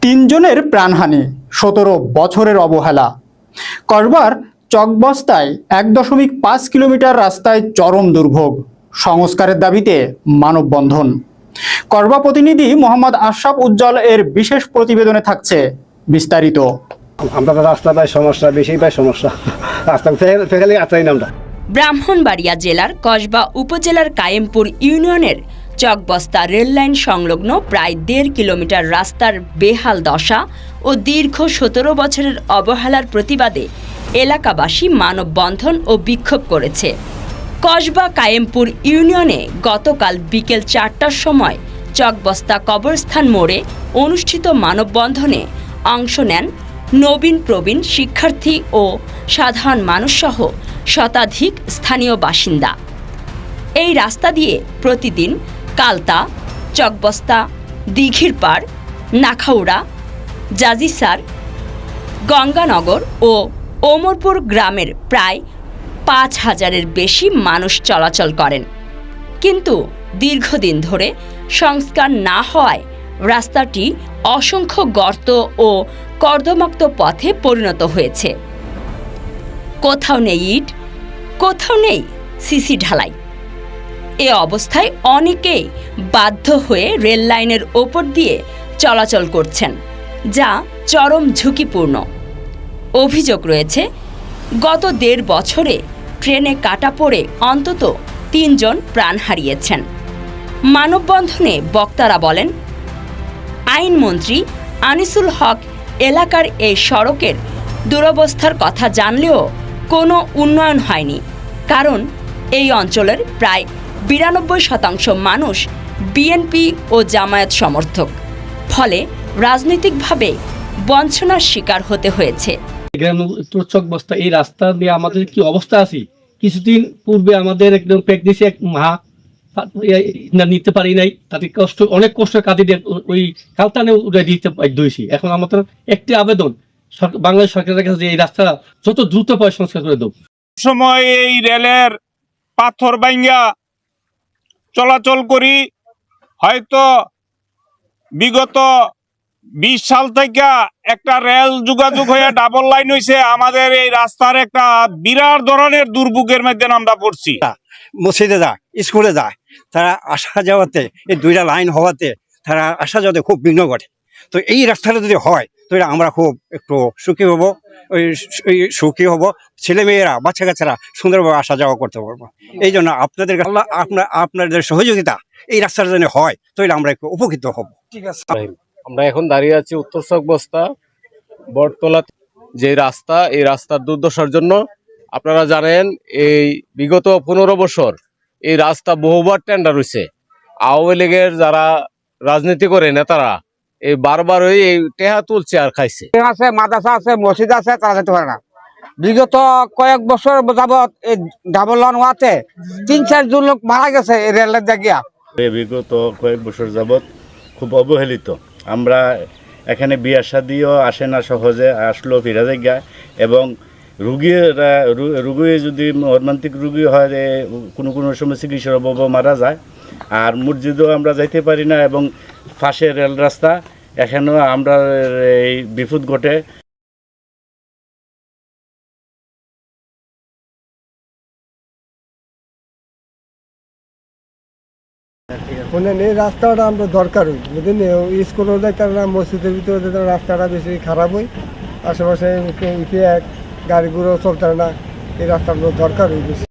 তিনজনের প্রাণহানি, 17 বছরের অবহেলা। কসবার চকবস্তায় 1.5 কিলোমিটার রাস্তায় চরম দুর্ভোগ, সংস্কারের দাবিতে মানববন্ধন। কসবা প্রতিনিধি মোহাম্মদ আশরাফ উজ্জ্বল এর বিশেষ প্রতিবেদনে থাকছে বিস্তারিত। আমরা তো রাস্তা পাই সমস্যা, বেশি পাই সমস্যা, রাস্তা ফেলে আত্রাই না আমরা। ব্রাহ্মণবাড়িয়া জেলার কসবা উপজেলার কায়েমপুর ইউনিয়নের চকবস্তা রেললাইন সংলগ্ন প্রায় 1.5 কিলোমিটার রাস্তার বেহাল দশা ও দীর্ঘ 17 বছরের অবহেলার প্রতিবাদে এলাকাবাসী মানববন্ধন ও বিক্ষোভ করেছে। কসবা কায়েমপুর ইউনিয়নে গতকাল বিকেল 4টার সময় চকবস্তা কবরস্থান মোড়ে অনুষ্ঠিত মানববন্ধনে অংশ নেন নবীন প্রবীণ শিক্ষার্থী ও সাধারণ মানুষসহ শতাধিক স্থানীয় বাসিন্দা। এই রাস্তা দিয়ে প্রতিদিন কালতা, চকবস্তা, দিঘিরপাড়, নাখাউড়া, জাজিসার, গঙ্গানগর ও ওমরপুর গ্রামের প্রায় 5,000-এর বেশি মানুষ চলাচল করেন। কিন্তু দীর্ঘদিন ধরে সংস্কার না হওয়ায় রাস্তাটি অসংখ্য গর্ত ও কর্দমাক্ত পথে পরিণত হয়েছে। কোথাও নেই ইট, কোথাও নেই সিসি ঢালাই। এ অবস্থায় অনেকেই বাধ্য হয়ে রেল লাইনের ওপর দিয়ে চলাচল করছেন, যা চরম ঝুঁকিপূর্ণ। অভিযোগ রয়েছে, গত 1.5 বছরে ট্রেনে কাটা পড়ে অন্তত 3 জন প্রাণ হারিয়েছেন। মানববন্ধনে বক্তারা বলেন, আইনমন্ত্রী আনিসুল হক এলাকার এই সড়কের দুরবস্থার কথা জানলেও কোনো উন্নয়ন হয়নি, কারণ এই অঞ্চলের প্রায় 92% মানুষ বিএনপি ও জামায়াত সমর্থক। ফলে রাজনৈতিকভাবে বঞ্চনার শিকার হতে হয়েছে। চকবস্তা এই রাস্তা দিয়ে আমাদের কি অবস্থা আছে, কিছুদিন পূর্বে আমাদের একদম প্রেগনেন্সি এক মা নিতে পারি নাই, তাতে কষ্ট, অনেক কষ্ট কাটিয়ে ওই কালতানে উড়ে দিতে বাধ্য হয়েছি। এখন আমাদের একটি আবেদন বাংলাদেশ সরকারের কাছে, এই রাস্তা যত দ্রুত পায় সংস্কার করে দেব। সময় এই রেলের পাথর ভাঙ্গা চলাচল করি, হয়তো বিগত 20 সাল থেকে একটা রেল যোগাযোগ হয়ে ডাবল লাইন হয়েছে। আমাদের এই রাস্তার একটা বিরাট ধরনের দুর্ভোগের মধ্যে আমরা পড়ছি। মসজিদে যায়, স্কুলে যায়, তারা আসা যাওয়াতে এই 2টা লাইন হওয়াতে তারা আসা যাওয়াতে খুব বিঘ্ন ঘটে। তো এই রাস্তাটা যদি হয় তো আমরা খুব একটু সুখী হব, সুখী হব, ছেলেমেয়েরা বাচ্চা কাচ্চারা সুন্দরভাবে আসা যাওয়া করতে পারবো। এই জন্য আপনাদের আপনাদের সহযোগিতা এই রাস্তাটা যদি হয় তাহলে আমরা একটু উপকৃত হব। ঠিক আছে, আমরা এখন দাঁড়িয়ে আছি উত্তর চকবস্তা বটতলা যে রাস্তা, এই রাস্তার দুর্দশার জন্য। আপনারা জানেন, এই বিগত 15 বছর এই রাস্তা বহুবার টেন্ডার হয়েছে। আওয়ামী লীগের যারা রাজনীতি করে নেতারা এই বারবার এই টেহা তুলছে আর খাইছে। আছে, মাদ্রাসা আছে, মসজিদ আছে, তারা যেতে পারে না। বিগত কয়েক বছর যাবৎ এই ডাবল লাইন হওয়াতে 3-4 জন লোক মারা গেছে এই রেলের জায়গা। বিগত কয়েক বছর যাবৎ খুব অবহেলিত। আমরা এখানে বিয়ে শাদিও আসে না সহজে, আসলো ফিরা জায়গা, এবং রুগী যদি মর্মান্তিক রুগী হয়, কোনো সময় চিকিৎসার অভাবে মারা যায়। আর মসজিদেও আমরা যাইতে পারি না, এবং পাশে রেল রাস্তা, এখানেও আমরা এই বিপদ ঘটে। এই রাস্তাটা আমরা দরকার হই, বুঝলেন, স্কুলেও যাইতে না, মসজিদের ভিতরে রাস্তাটা বেশি খারাপ হয়, আশেপাশে গাড়ি ঘোড়াও চলতে না, এই রাস্তাগুলো দরকার হই বেশি।